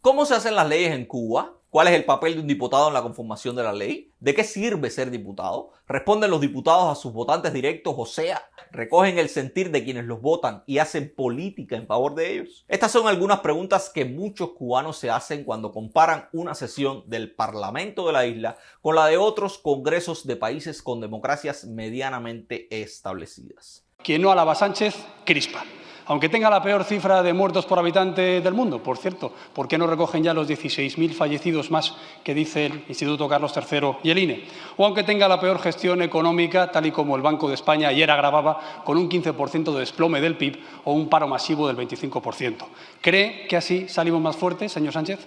¿Cómo se hacen las leyes en Cuba? ¿Cuál es el papel de un diputado en la conformación de la ley? ¿De qué sirve ser diputado? ¿Responden los diputados a sus votantes directos, o sea, recogen el sentir de quienes los votan y hacen política en favor de ellos? Estas son algunas preguntas que muchos cubanos se hacen cuando comparan una sesión del Parlamento de la isla con la de otros congresos de países con democracias medianamente establecidas. Quien no alaba a Sánchez, crispa. Aunque tenga la peor cifra de muertos por habitante del mundo, por cierto, ¿por qué no recogen ya los 16.000 fallecidos más que dice el Instituto Carlos III y el INE? O aunque tenga la peor gestión económica, tal y como el Banco de España ayer agravaba con un 15% de desplome del PIB o un paro masivo del 25%. ¿Cree que así salimos más fuertes, señor Sánchez?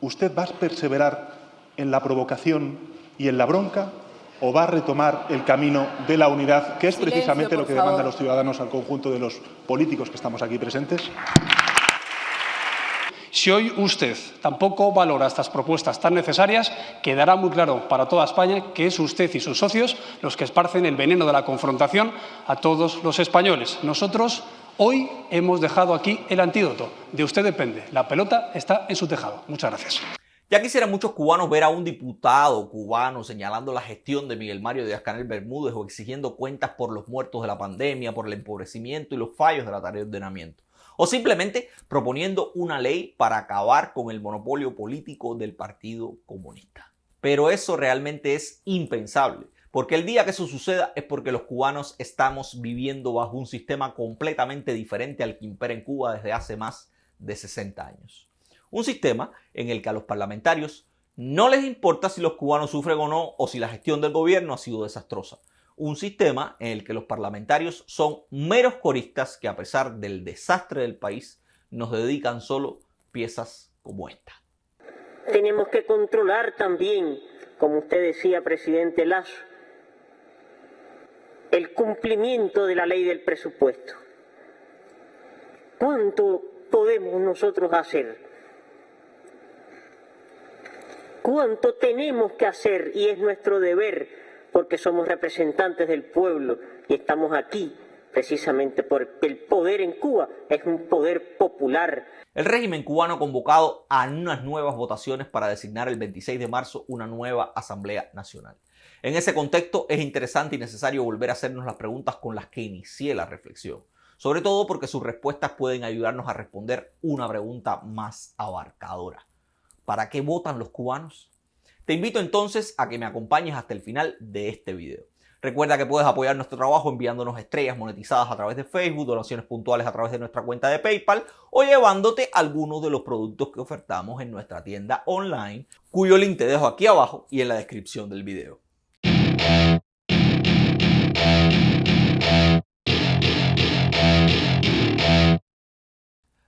¿Usted va a perseverar en la provocación y en la bronca o va a retomar el camino de la unidad, que es precisamente lo que demandan los ciudadanos al conjunto de los políticos que estamos aquí presentes? Si hoy usted tampoco valora estas propuestas tan necesarias, quedará muy claro para toda España que es usted y sus socios los que esparcen el veneno de la confrontación a todos los españoles. Nosotros hoy hemos dejado aquí el antídoto. De usted depende. La pelota está en su tejado. Muchas gracias. Ya quisieran muchos cubanos ver a un diputado cubano señalando la gestión de Miguel Mario Díaz-Canel Bermúdez o exigiendo cuentas por los muertos de la pandemia, por el empobrecimiento y los fallos de la tarea de ordenamiento. O simplemente proponiendo una ley para acabar con el monopolio político del Partido Comunista. Pero eso realmente es impensable, porque el día que eso suceda es porque los cubanos estamos viviendo bajo un sistema completamente diferente al que impera en Cuba desde hace más de 60 años. Un sistema en el que a los parlamentarios no les importa si los cubanos sufren o no o si la gestión del gobierno ha sido desastrosa. Un sistema en el que los parlamentarios son meros coristas que a pesar del desastre del país nos dedican solo piezas como esta. Tenemos que controlar también, como usted decía, presidente Lasso, el cumplimiento de la ley del presupuesto. ¿Cuánto podemos nosotros hacer? ¿Cuánto tenemos que hacer? Y es nuestro deber, porque somos representantes del pueblo y estamos aquí precisamente porque el poder en Cuba es un poder popular. El régimen cubano ha convocado a unas nuevas votaciones para designar el 26 de marzo una nueva Asamblea Nacional. En ese contexto es interesante y necesario volver a hacernos las preguntas con las que inicié la reflexión. Sobre todo porque sus respuestas pueden ayudarnos a responder una pregunta más abarcadora. ¿Para qué votan los cubanos? Te invito entonces a que me acompañes hasta el final de este video. Recuerda que puedes apoyar nuestro trabajo enviándonos estrellas monetizadas a través de Facebook, donaciones puntuales a través de nuestra cuenta de PayPal o llevándote algunos de los productos que ofertamos en nuestra tienda online, cuyo link te dejo aquí abajo y en la descripción del video.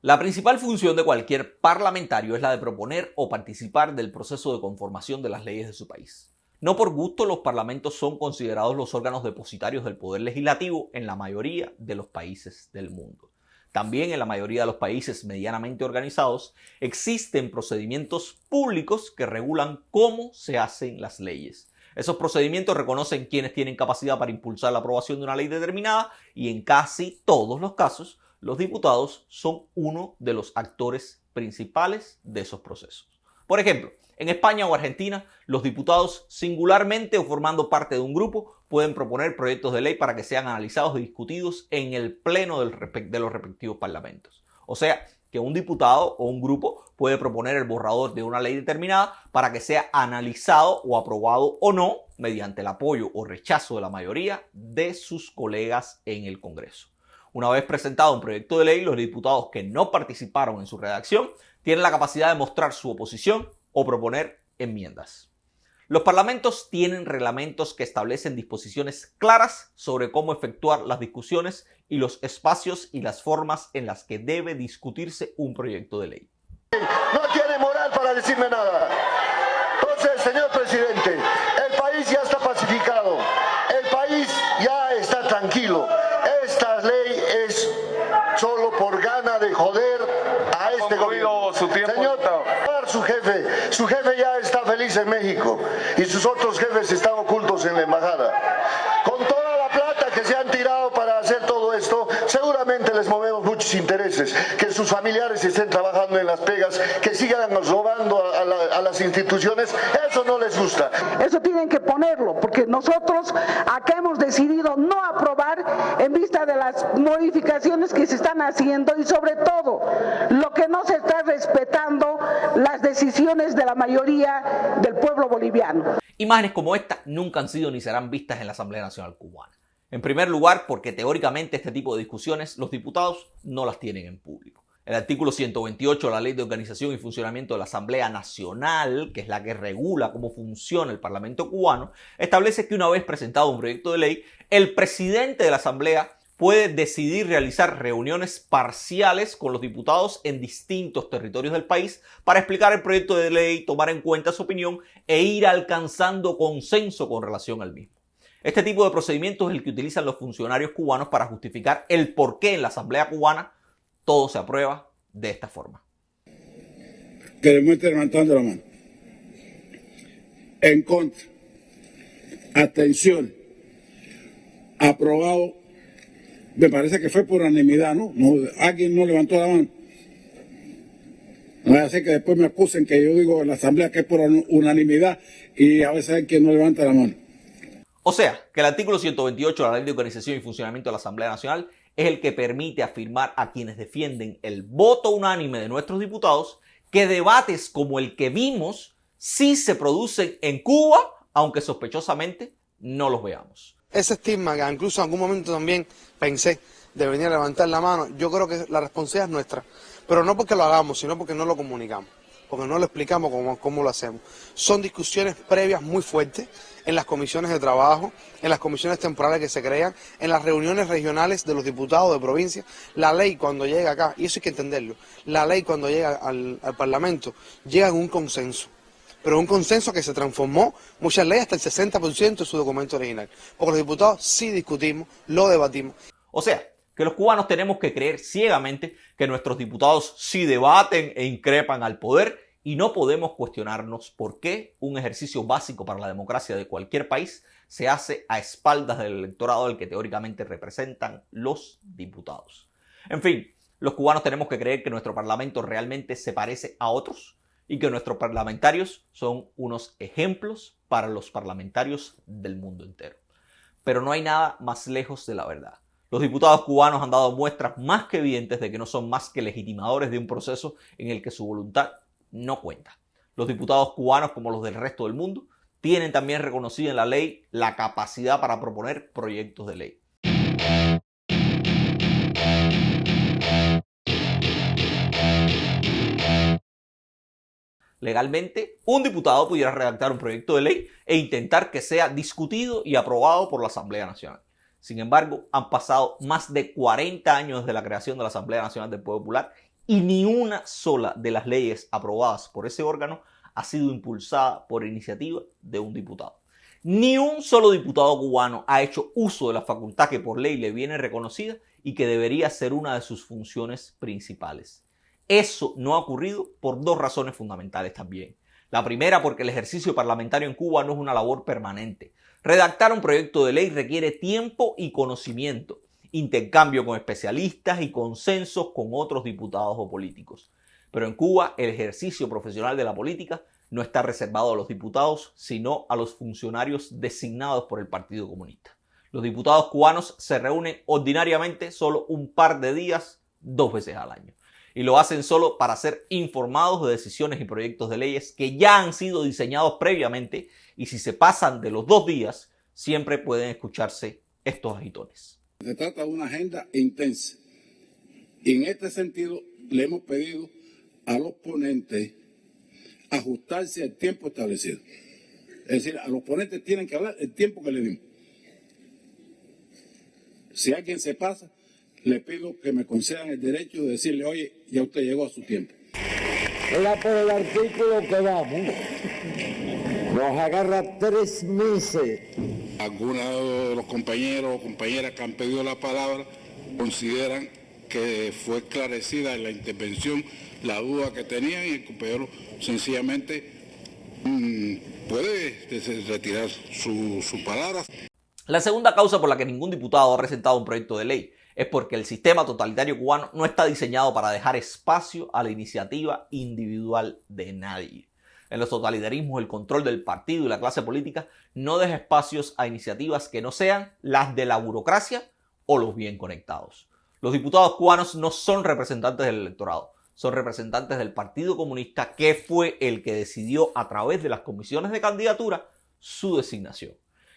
La principal función de cualquier parlamentario es la de proponer o participar del proceso de conformación de las leyes de su país. No por gusto los parlamentos son considerados los órganos depositarios del poder legislativo en la mayoría de los países del mundo. También en la mayoría de los países medianamente organizados existen procedimientos públicos que regulan cómo se hacen las leyes. Esos procedimientos reconocen quiénes tienen capacidad para impulsar la aprobación de una ley determinada y en casi todos los casos los diputados son uno de los actores principales de esos procesos. Por ejemplo, en España o Argentina, los diputados singularmente o formando parte de un grupo pueden proponer proyectos de ley para que sean analizados y discutidos en el pleno de los respectivos parlamentos. O sea, que un diputado o un grupo puede proponer el borrador de una ley determinada para que sea analizado o aprobado o no mediante el apoyo o rechazo de la mayoría de sus colegas en el Congreso. Una vez presentado un proyecto de ley, los diputados que no participaron en su redacción tienen la capacidad de mostrar su oposición o proponer enmiendas. Los parlamentos tienen reglamentos que establecen disposiciones claras sobre cómo efectuar las discusiones y los espacios y las formas en las que debe discutirse un proyecto de ley. No tiene moral para decirme nada. Entonces, señor presidente, el país ya está pacificado, el país ya está tranquilo. Esta ley es solo por gana de joder a este gobierno. Señor, su jefe ya está feliz en México y sus otros jefes están ocultos en la embajada. Con toda la plata que se han tirado para hacer todo esto, seguramente les movemos muchos intereses, que sus familiares estén trabajando robando en las pegas, que sigan robando a las instituciones, eso no les gusta. Eso tienen que ponerlo, porque nosotros acá hemos decidido no aprobar en vista de las modificaciones que se están haciendo y sobre todo lo que no se está respetando las decisiones de la mayoría del pueblo boliviano. Imágenes como esta nunca han sido ni serán vistas en la Asamblea Nacional Cubana. En primer lugar, porque teóricamente este tipo de discusiones los diputados no las tienen en público. El artículo 128 de la Ley de Organización y Funcionamiento de la Asamblea Nacional, que es la que regula cómo funciona el Parlamento cubano, establece que una vez presentado un proyecto de ley, el presidente de la Asamblea puede decidir realizar reuniones parciales con los diputados en distintos territorios del país para explicar el proyecto de ley, tomar en cuenta su opinión e ir alcanzando consenso con relación al mismo. Este tipo de procedimiento es el que utilizan los funcionarios cubanos para justificar el por qué en la Asamblea cubana todo se aprueba de esta forma. Que demuestre levantando la mano. En contra. Abstención. Aprobado. Me parece que fue por unanimidad, ¿no? Alguien no levantó la mano. No voy a hacer que después me acusen que yo digo en la Asamblea que es por unanimidad y a veces hay quien no levanta la mano. O sea, que el artículo 128 de la Ley de Organización y Funcionamiento de la Asamblea Nacional es el que permite afirmar a quienes defienden el voto unánime de nuestros diputados que debates como el que vimos sí se producen en Cuba, aunque sospechosamente no los veamos. Ese estigma que incluso en algún momento también pensé de venir a levantar la mano, yo creo que la responsabilidad es nuestra, pero no porque lo hagamos, sino porque no lo comunicamos, porque no lo explicamos cómo lo hacemos. Son discusiones previas muy fuertes en las comisiones de trabajo, en las comisiones temporales que se crean, en las reuniones regionales de los diputados de provincia. La ley cuando llega acá, y eso hay que entenderlo, la ley cuando llega al Parlamento llega en un consenso. Pero un consenso que se transformó, muchas leyes hasta el 60% de su documento original. Porque los diputados sí discutimos, lo debatimos. O sea, que los cubanos tenemos que creer ciegamente que nuestros diputados sí debaten e increpan al poder y no podemos cuestionarnos por qué un ejercicio básico para la democracia de cualquier país se hace a espaldas del electorado al que teóricamente representan los diputados. En fin, los cubanos tenemos que creer que nuestro parlamento realmente se parece a otros y que nuestros parlamentarios son unos ejemplos para los parlamentarios del mundo entero. Pero no hay nada más lejos de la verdad. Los diputados cubanos han dado muestras más que evidentes de que no son más que legitimadores de un proceso en el que su voluntad no cuenta. Los diputados cubanos, como los del resto del mundo, tienen también reconocida en la ley la capacidad para proponer proyectos de ley. Legalmente, un diputado pudiera redactar un proyecto de ley e intentar que sea discutido y aprobado por la Asamblea Nacional. Sin embargo, han pasado más de 40 años desde la creación de la Asamblea Nacional del Pueblo Popular y ni una sola de las leyes aprobadas por ese órgano ha sido impulsada por iniciativa de un diputado. Ni un solo diputado cubano ha hecho uso de la facultad que por ley le viene reconocida y que debería ser una de sus funciones principales. Eso no ha ocurrido por dos razones fundamentales también. La primera, porque el ejercicio parlamentario en Cuba no es una labor permanente. Redactar un proyecto de ley requiere tiempo y conocimiento, intercambio con especialistas y consensos con otros diputados o políticos. Pero en Cuba, el ejercicio profesional de la política no está reservado a los diputados, sino a los funcionarios designados por el Partido Comunista. Los diputados cubanos se reúnen ordinariamente solo un par de días, 2 veces al año. Y lo hacen solo para ser informados de decisiones y proyectos de leyes que ya han sido diseñados previamente y si se pasan de los 2 días, siempre pueden escucharse estos agitones. Se trata de una agenda intensa y en este sentido le hemos pedido a los ponentes ajustarse al tiempo establecido. Es decir, a los ponentes tienen que hablar el tiempo que le dimos. Si alguien se pasa, le pido que me concedan el derecho de decirle, oye, ya usted llegó a su tiempo. Era por el artículo que vamos. Nos agarra 3 meses. Algunos de los compañeros o compañeras que han pedido la palabra consideran que fue esclarecida en la intervención la duda que tenían y el compañero sencillamente puede retirar su palabra. La segunda causa por la que ningún diputado ha presentado un proyecto de ley es porque el sistema totalitario cubano no está diseñado para dejar espacio a la iniciativa individual de nadie. En los totalitarismos, el control del partido y la clase política no deja espacios a iniciativas que no sean las de la burocracia o los bien conectados. Los diputados cubanos no son representantes del electorado, son representantes del Partido Comunista, que fue el que decidió a través de las comisiones de candidatura su designación.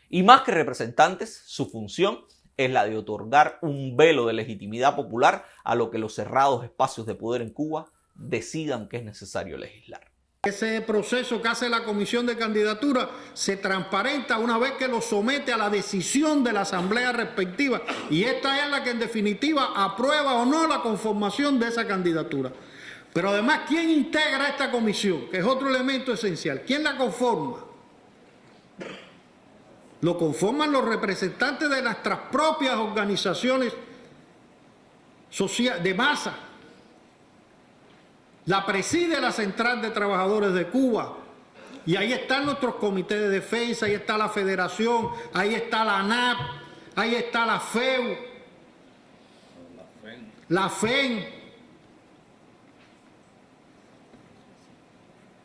Y más que representantes, su función es la de otorgar un velo de legitimidad popular a lo que los cerrados espacios de poder en Cuba decidan que es necesario legislar. Ese proceso que hace la comisión de candidatura se transparenta una vez que lo somete a la decisión de la asamblea respectiva, y esta es la que en definitiva aprueba o no la conformación de esa candidatura. Pero además, ¿quién integra esta comisión? Que es otro elemento esencial. ¿Quién la conforma? Lo conforman los representantes de nuestras propias organizaciones de masa. La preside la Central de Trabajadores de Cuba, y ahí están nuestros comités de defensa, ahí está la Federación, ahí está la ANAP, ahí está la FEU, la FEN,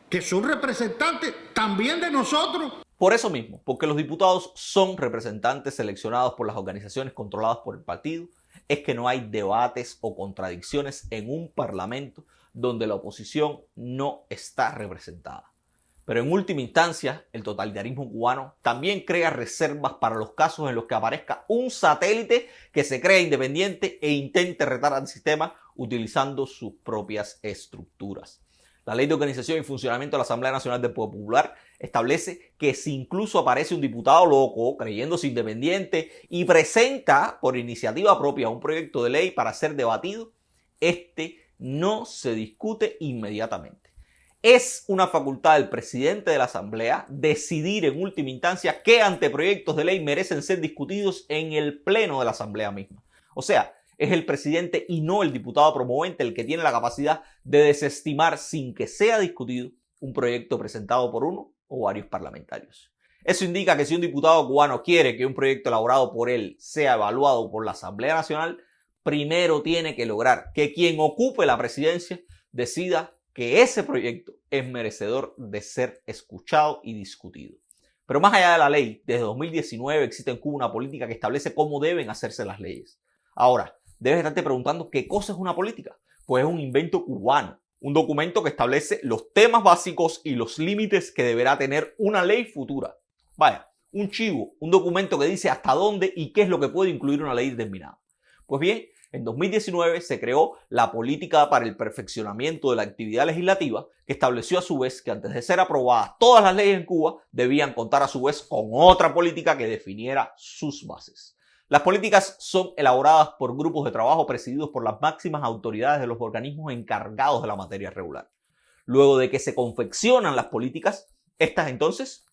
que son representantes también de nosotros. Por eso mismo, porque los diputados son representantes seleccionados por las organizaciones controladas por el partido, es que no hay debates o contradicciones en un parlamento donde la oposición no está representada. Pero en última instancia, el totalitarismo cubano también crea reservas para los casos en los que aparezca un satélite que se crea independiente e intente retar al sistema utilizando sus propias estructuras. La Ley de Organización y Funcionamiento de la Asamblea Nacional del Poder Popular establece que si incluso aparece un diputado loco creyéndose independiente y presenta por iniciativa propia un proyecto de ley para ser debatido, este no se discute inmediatamente. Es una facultad del presidente de la Asamblea decidir en última instancia qué anteproyectos de ley merecen ser discutidos en el pleno de la Asamblea misma. O sea, es el presidente y no el diputado promovente el que tiene la capacidad de desestimar sin que sea discutido un proyecto presentado por uno o varios parlamentarios. Eso indica que si un diputado cubano quiere que un proyecto elaborado por él sea evaluado por la Asamblea Nacional, primero tiene que lograr que quien ocupe la presidencia decida que ese proyecto es merecedor de ser escuchado y discutido. Pero más allá de la ley, desde 2019 existe en Cuba una política que establece cómo deben hacerse las leyes. Ahora, debes estarte preguntando qué cosa es una política. Pues es un invento cubano, un documento que establece los temas básicos y los límites que deberá tener una ley futura. Vaya, un chivo, un documento que dice hasta dónde y qué es lo que puede incluir una ley determinada. Pues bien, en 2019 se creó la Política para el Perfeccionamiento de la Actividad Legislativa, que estableció a su vez que antes de ser aprobadas todas las leyes en Cuba debían contar a su vez con otra política que definiera sus bases. Las políticas son elaboradas por grupos de trabajo presididos por las máximas autoridades de los organismos encargados de la materia regular. Luego de que se confeccionan las políticas, estas entonces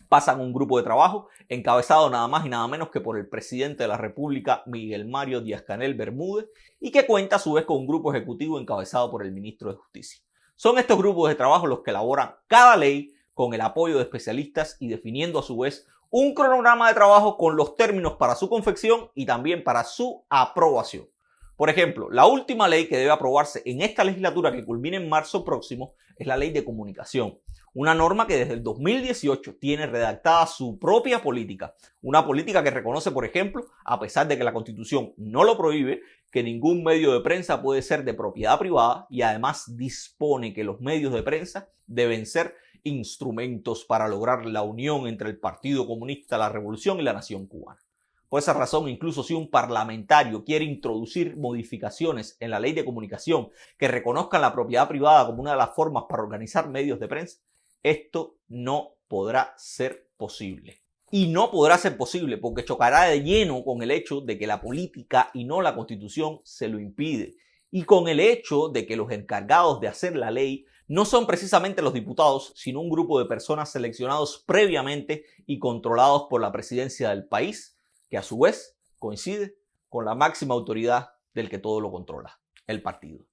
pasan a un grupo de trabajo encabezado nada más y nada menos que por el presidente de la República, Miguel Mario Díaz-Canel Bermúdez, y que cuenta a su vez con un grupo ejecutivo encabezado por el ministro de Justicia. Son estos grupos de trabajo los que elaboran cada ley con el apoyo de especialistas y definiendo a su vez un cronograma de trabajo con los términos para su confección y también para su aprobación. Por ejemplo, la última ley que debe aprobarse en esta legislatura que culmina en marzo próximo es la Ley de Comunicación. Una norma que desde el 2018 tiene redactada su propia política. Una política que reconoce, por ejemplo, a pesar de que la Constitución no lo prohíbe, que ningún medio de prensa puede ser de propiedad privada y además dispone que los medios de prensa deben ser instrumentos para lograr la unión entre el Partido Comunista, la Revolución y la nación cubana. Por esa razón, incluso si un parlamentario quiere introducir modificaciones en la Ley de Comunicación que reconozcan la propiedad privada como una de las formas para organizar medios de prensa, esto no podrá ser posible. Y no podrá ser posible porque chocará de lleno con el hecho de que la política y no la Constitución se lo impide. Y con el hecho de que los encargados de hacer la ley no son precisamente los diputados, sino un grupo de personas seleccionados previamente y controlados por la presidencia del país, que a su vez coincide con la máxima autoridad del que todo lo controla, el partido.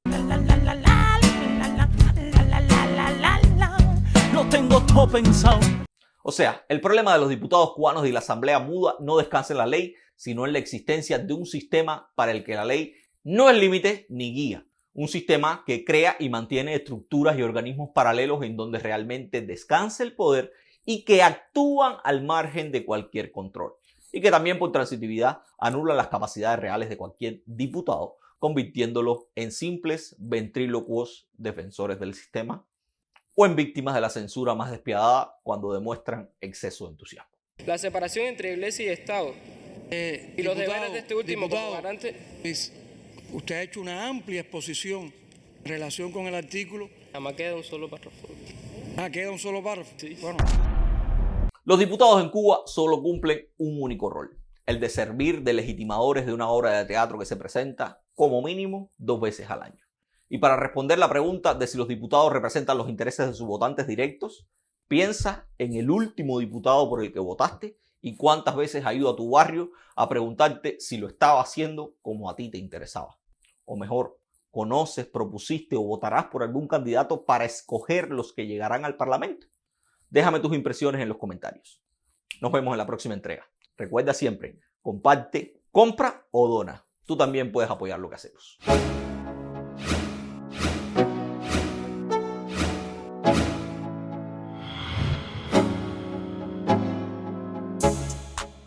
No tengo todo pensado. O sea, el problema de los diputados cubanos y la Asamblea Muda no descansa en la ley, sino en la existencia de un sistema para el que la ley no es límite ni guía. Un sistema que crea y mantiene estructuras y organismos paralelos en donde realmente descansa el poder y que actúan al margen de cualquier control. Y que también por transitividad anula las capacidades reales de cualquier diputado, convirtiéndolos en simples ventrílocuos defensores del sistema o en víctimas de la censura más despiadada cuando demuestran exceso de entusiasmo. La separación entre Iglesia y Estado y los deberes de este último como garante. Usted ha hecho una amplia exposición en relación con el artículo. Además queda un solo párrafo. Queda un solo párrafo. Sí. Bueno. Los diputados en Cuba solo cumplen un único rol, el de servir de legitimadores de una obra de teatro que se presenta como mínimo 2 veces al año. Y para responder la pregunta de si los diputados representan los intereses de sus votantes directos, piensa en el último diputado por el que votaste y cuántas veces ha ido a tu barrio a preguntarte si lo estaba haciendo como a ti te interesaba. O mejor, conoces, propusiste o votarás por algún candidato para escoger los que llegarán al Parlamento. Déjame tus impresiones en los comentarios. Nos vemos en la próxima entrega. Recuerda siempre, comparte, compra o dona. Tú también puedes apoyar lo que hacemos.